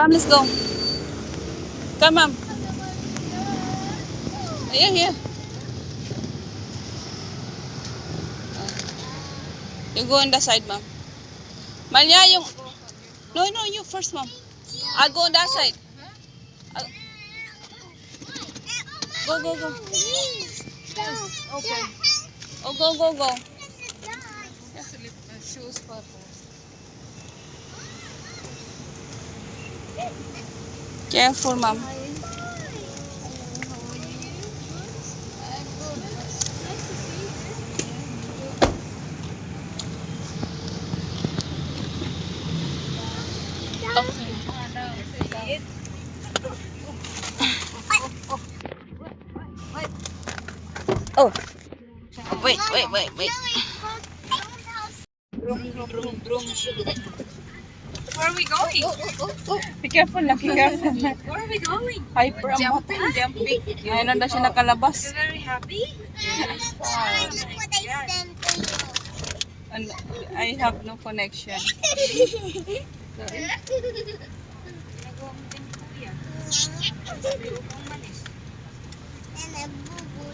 Come, let's go. Come, ma'am. Ayan, here. You go on the side, ma'am. Malia, yung... No, you first, ma'am. I'll go on that side. Go. Okay. Oh, go. Shoes pa po. Careful, ma'am. Oh. Wait. Drum. Where are we going? Be careful, be careful. Where are we going? Hyper ang mata. Jumping. Ngayon na siya nakalabas. You're very happy? Look what I sent to you. And I have no connection. And a boo-boo.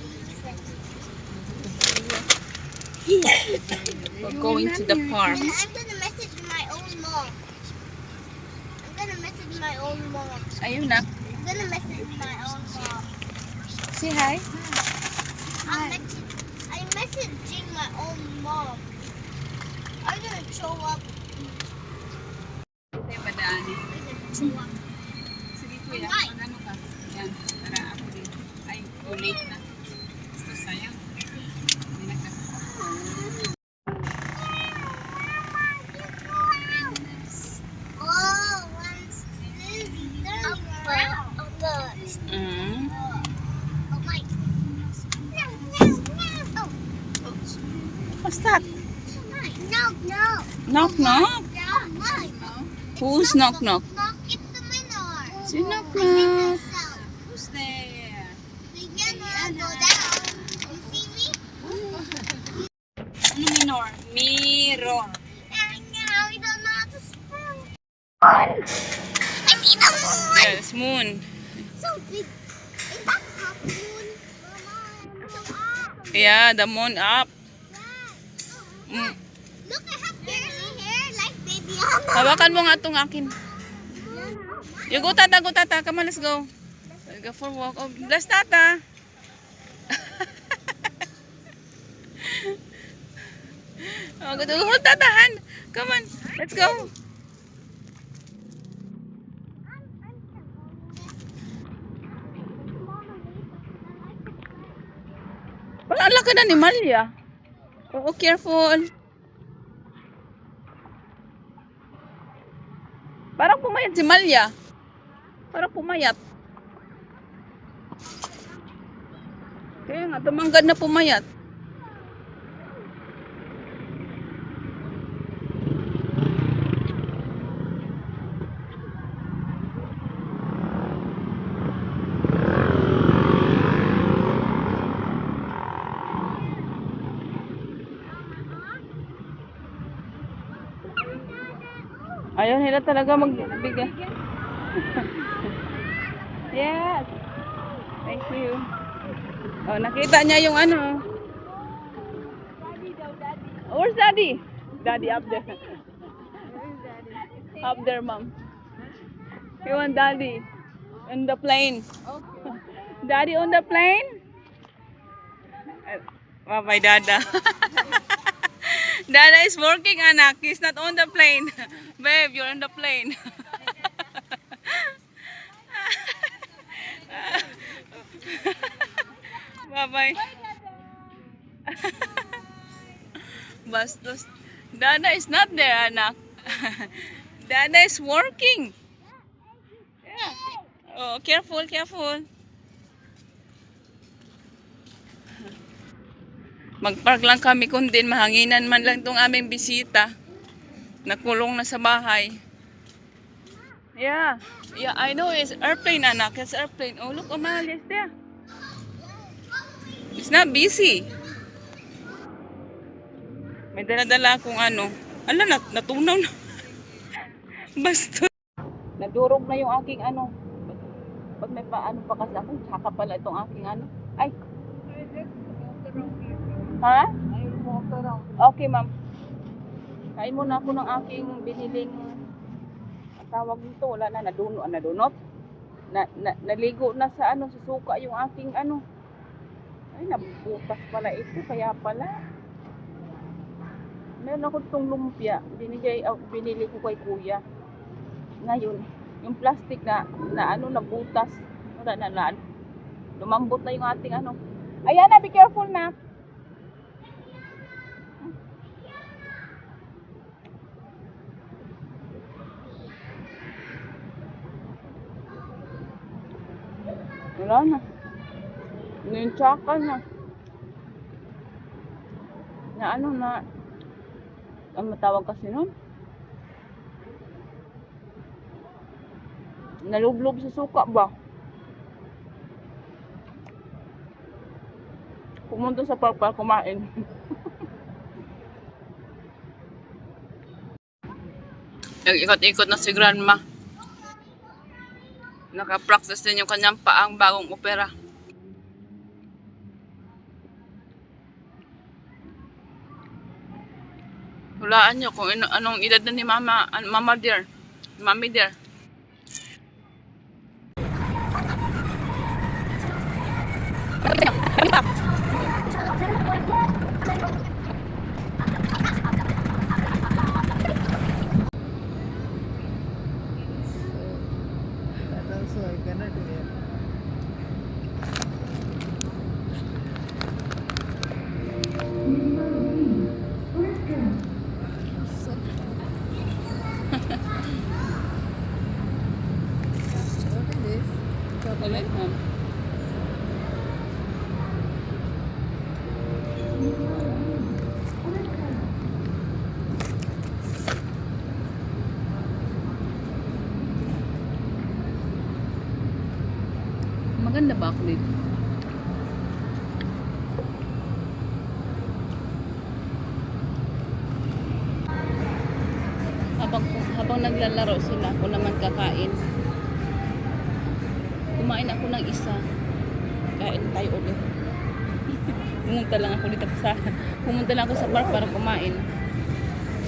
We're going to the park. And I'm gonna message my own mom. Ayun na. I'm gonna message my own mom. Say hi. I'm messaging my own mom. I'm gonna show up. Say padaan. Show up. Sige kuya, Hi. ano ka? Yan, tara ako din. Ay, late na. Basta sayang. Hindi na ka. Oh, one's Mm. Oh my. Oh. What's that? No. Knock. Who's knock? It's the minor. Si knock. Who's there? The minor go down. You see me? Ano minor? Mirror. And now we don't know how to spell. I see the moon. Yes, moon. So big. Is that half moon? Mama, so up. Yeah, the moon up. Yeah. Mm. Look, I have curly hair like baby Anna. Hawakan mo nga itong akin. You go tata. Come on, let's go. Let's go for a walk. Oh, bless tata. Oh, good. Hold tata hand. Come on, let's go. Wala, ang laki na ni Malia. Oh, careful. Parang pumayat si Malia. Parang pumayat. Kaya nga, tumanggad na pumayat. Ayaw nila talaga magbigay. Yes. Thank you. Oh, nakita niya yung ano. Oh, where's Daddy? Daddy up there. Up there, Mom. You want Daddy? On the plane. Daddy on the plane? Bye-bye, Dada. Dada is working, anak. He's not on the plane. Babe, you're on the plane. Bye-bye. Bastos. Dada is not there, anak. Dada is working. Yeah. Oh, careful. Magpark lang kami kung din mahanginan man lang itong aming bisita. Nakulong na sa bahay. Yeah, I know it's airplane, anak. It's airplane. Oh, look, Amalia is there. It's not busy. May dala-dala akong ano. Ala, natunaw na. Basta. Nadurog na yung aking ano. Pag may paano pa kasi ako, tsaka pala itong aking ano. Ay! Ha? Okay, ma'am. Kain muna ako ng aking biniling ang tawag nito, wala na, nadunot. Naligo na sa ano, sa suka yung aking ano. Ay, nabutas pala ito, kaya pala. Meron ako itong lumpia, binili ko kay kuya. Ngayon, yung plastic na ano, nabutas. Wala na, lumambot na yung ating ano. Ayan na, be careful na. Wala na. Nintsaka na. Na ano na, ang matawag kasi nun? Nalublob sa suka ba? Pumunta sa park para kumain. Nag-ikot-ikot na si Grandma. Naka-practice din yung kanyang paang bagong opera. Hulaan nyo kung anong edad na ni Mama dear. Mami dear. Chocolate, ma'am. Maganda ba ako dito? Habang naglalaro sila, ako naman kakain. Kumain ako ng isa. Kain tayo ulit. Pumunta lang ako sa park para kumain.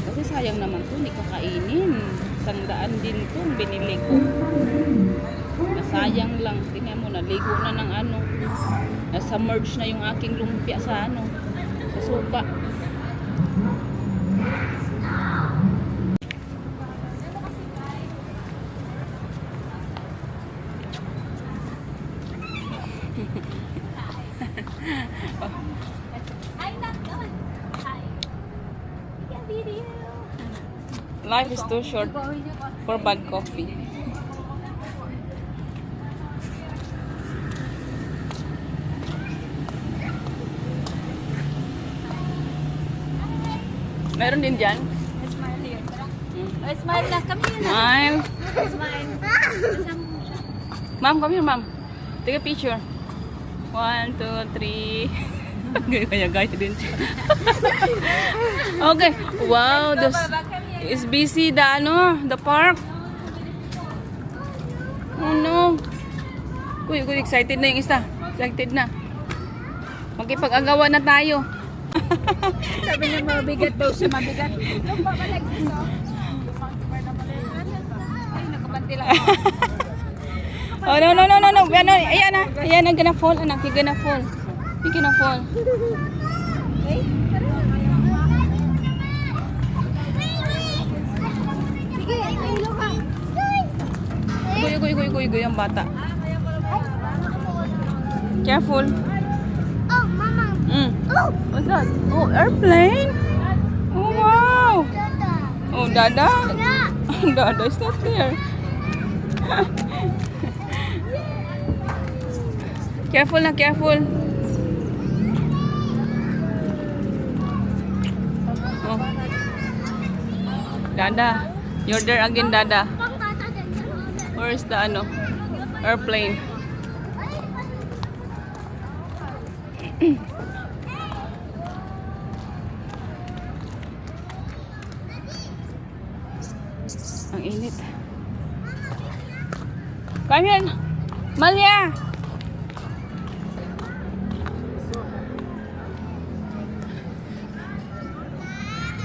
Kasi sayang naman to, hindi kakainin. 100 din to, binili ko. Nasayang lang. Tingnan mo, naligo na ng ano. Nasa-merge na yung aking lumpia sa ano, sa suka. Life is too short for bad coffee. Meron din dyan? Smile here. Smile na. Come here na. Smile. Smile. Ma'am, come here, ma'am. Take a picture. 1, 2, 3. Kaya guys din siya. Okay. Wow, it's busy the park. Oh no. Uy, excited na yung isa. Excited na. Magkipag-agawa na tayo. Sabi niya mabigat daw siya, mabigat. Ay, nakabanti lang. Oh, no. Ano, ayan na, gonna fall, anak. You're gonna fall. You're gonna fall. Okay? Sige, ilo ka. Igoy ang bata. Careful. Oh, Mama. Oh, What's that? Oh, airplane. Oh, wow. Dada. Oh, Dada. Yeah. Dada is not there. Careful na, careful. Oh. Dada. You're there again, Dada. Where is the airplane? Ang init. Come here. Malia.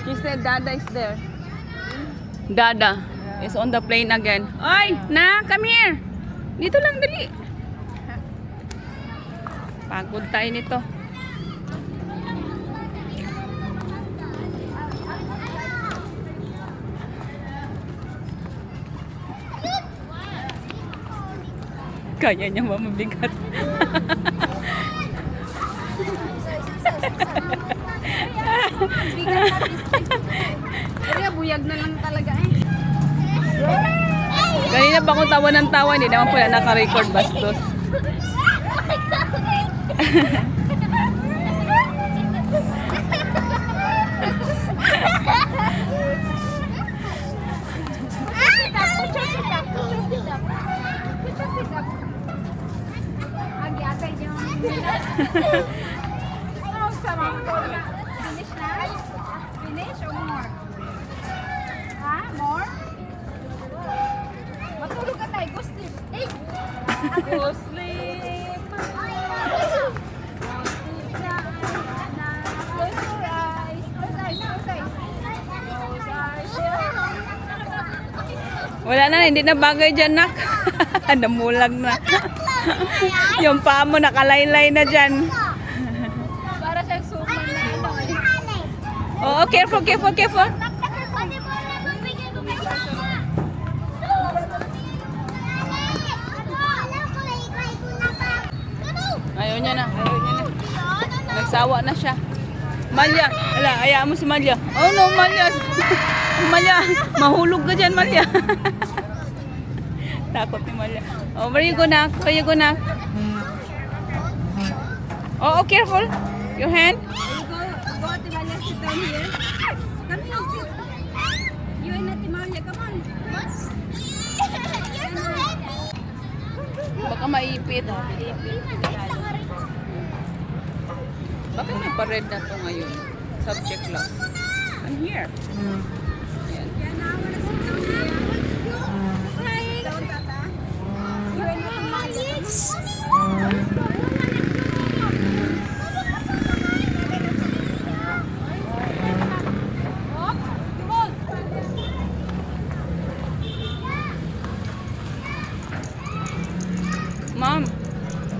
She said Dada is there. Dada is on the plane again. Oy, na, come here. Dito lang, dali. Pagod tayo nito. Kaya niya mamabigat. Kaya buyag na lang talaga eh. Kanina pa akong tawa ng tawa, hindi naman pala naka-record bastos. Finish na? Finish or more? Ha? More? Matulog ka tayo. Go sleep. Go sleep. Close your eyes. Close eyes. Close eyes. Close eyes. Wala na, hindi na bagay dyan, nak. Namulag na. Yung paa mo nakalaylay na dyan. Para siyang super na ano eh. Oh, careful, careful, careful. Ayaw niya na, ayaw niya na. Nagsawa na siya. Malya, ala, hayaan mo si Malya. Oh no, Malya. Malya, mahulog ka dyan, Malya. Takot ni Malya. Oh, where you go na? Where you go na? Oh, careful. Your hand. Go, Ate Malia, sit down here. Come here, sit. You and Ate Malia, come on. Baka maipit. Bakit may pa-red na to ngayon? Subject loss. I'm here. Ayan. Yeah, now I wanna sit down here. Sit down, Tata. You and Ate Malia. Oh, come on. Mom,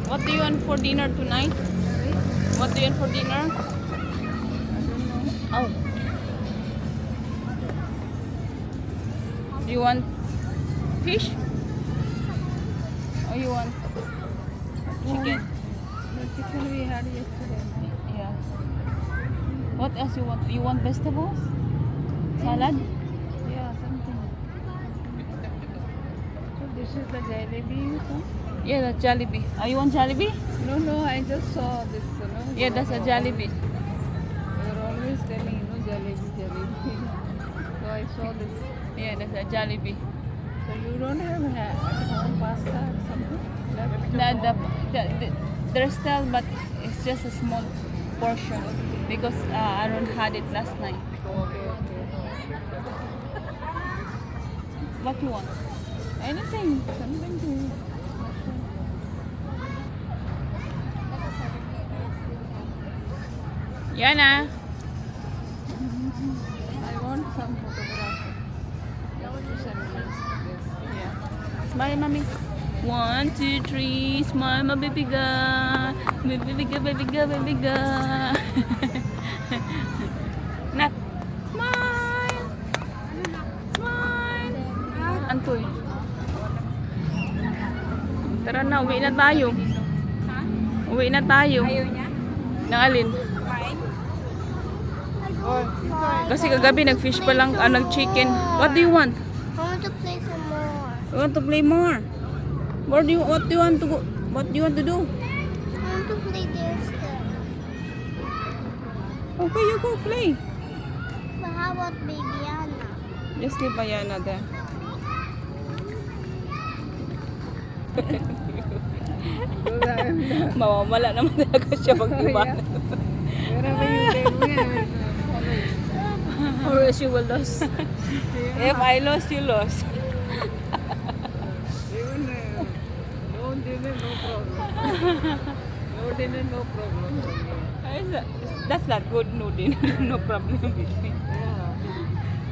what do you want for dinner tonight? What do you want for dinner? Oh. Do you want fish? Or you want chicken? The chicken we had yesterday. Yeah. What else you want? You want vegetables? Salad? Yeah, something. So this is the jalebi you want? Yeah, that's Jollibee. Oh, you want Jollibee? No, no, I just saw this, you know. Yeah, that's a Jollibee. You're always telling, you know, jalebi, jalebi. So I saw this. Yeah, that's a Jollibee. So you don't have at home pasta or something? There's still, but it's just a small portion because Aaron had it last night. Okay, okay. What you want? Anything, something to. Yana. I want some photograph. You have to send me this. Yeah. Smile, mommy. 1, 2, 3. Smile, my baby girl. Baby girl, baby girl, baby girl. Nak. Smile. Smile. Antoy. Tara na, uwi na tayo. Uwi na tayo. Ayaw niya? Nangalin. Fine. Kasi kagabi nag-fish pa lang, nag-chicken. What do you want? I want to play some more. You want to play more? What do you want to go? What do you want to do? I want to play this then. Okay, you go play. But how about Baby Anna? Just leave Ayana there. Mawawala naman talaga siya pag iba. Wherever you take me, I will follow you. Or else you will lose. If I lost, you lost. Even no problem. No dinner, no problem. That's not good, no din. No problem with me.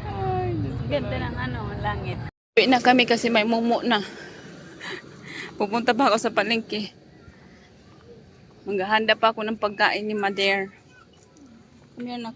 Ay, Ganda ng langit. uwi na kami kasi may mumu na. Pupunta pa ako sa palengke. Maghahanda pa ako ng pagkain ni Mother. Come here, nak.